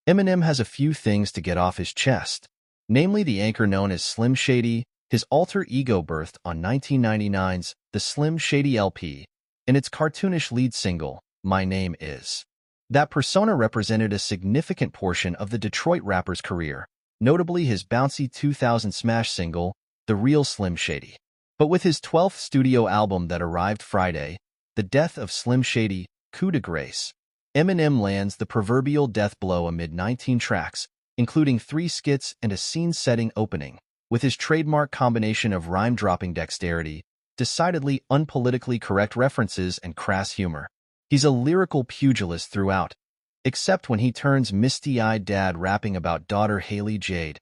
Eminem has a few things to get off his chest, namely the anchor known as Slim Shady, his alter ego birthed on 1999's The Slim Shady LP, and its cartoonish lead single, My Name Is. That persona represented a significant portion of the Detroit rapper's career, notably his bouncy 2000 smash single, The Real Slim Shady. But with his 12th studio album that arrived Friday, The Death of Slim Shady, Coup De Grâce, Eminem lands the proverbial death blow amid 19 tracks, including 3 skits and a scene-setting opening. With his trademark combination of rhyme-dropping dexterity, decidedly unpolitically correct references, and crass humor, he's a lyrical pugilist throughout, except when he turns misty-eyed dad rapping about daughter Haley Jade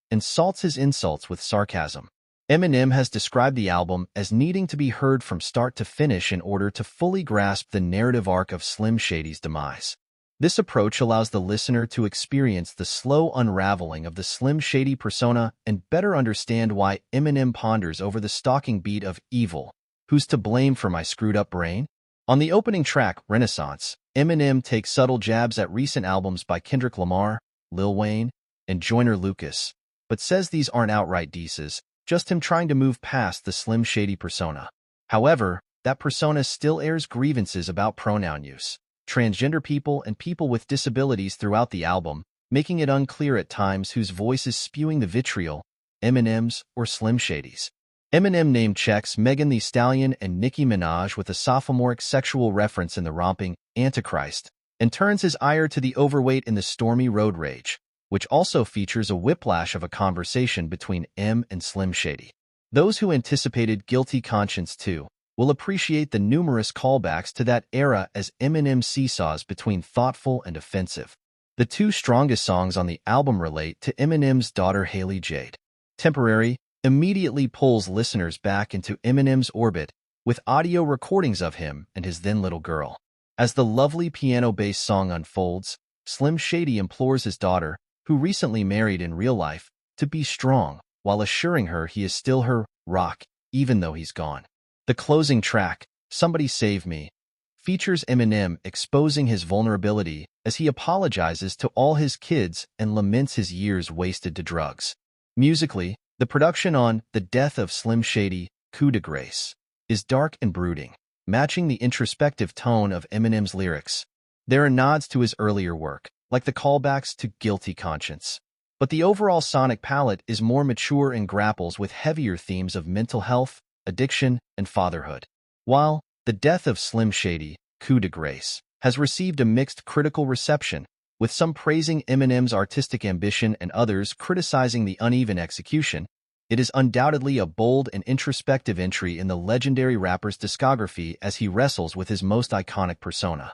and salts his insults with sarcasm. Eminem has described the album as needing to be heard from start to finish in order to fully grasp the narrative arc of Slim Shady's demise. This approach allows the listener to experience the slow unraveling of the Slim Shady persona and better understand why Eminem ponders over the stalking beat of evil. Who's to blame for my screwed-up brain? On the opening track, Renaissance, Eminem takes subtle jabs at recent albums by Kendrick Lamar, Lil Wayne, and Joyner Lucas, but says these aren't outright disses, just him trying to move past the Slim Shady persona. However, that persona still airs grievances about pronoun use, transgender people, and people with disabilities throughout the album, making it unclear at times whose voice is spewing the vitriol, Eminem's or Slim Shady's. Eminem name-checks Megan Thee Stallion and Nicki Minaj with a sophomoric sexual reference in the romping Antichrist, and turns his ire to the overweight in the stormy Road Rage, which also features a whiplash of a conversation between M and Slim Shady. Those who anticipated Guilty Conscience 2 will appreciate the numerous callbacks to that era as Eminem seesaws between thoughtful and offensive. The 2 strongest songs on the album relate to Eminem's daughter Haley Jade. Temporary immediately pulls listeners back into Eminem's orbit with audio recordings of him and his then little girl. As the lovely piano-based song unfolds, Slim Shady implores his daughter, who recently married in real life, to be strong, while assuring her he is still her rock, even though he's gone. The closing track, Somebody Save Me, features Eminem exposing his vulnerability as he apologizes to all his kids and laments his years wasted to drugs. Musically, the production on The Death of Slim Shady, Coup De Grâce, is dark and brooding, matching the introspective tone of Eminem's lyrics. There are nods to his earlier work, like the callbacks to Guilty Conscience, but the overall sonic palette is more mature and grapples with heavier themes of mental health, addiction, and fatherhood. While The Death of Slim Shady, Coup De Grâce, has received a mixed critical reception, with some praising Eminem's artistic ambition and others criticizing the uneven execution, it is undoubtedly a bold and introspective entry in the legendary rapper's discography as he wrestles with his most iconic persona.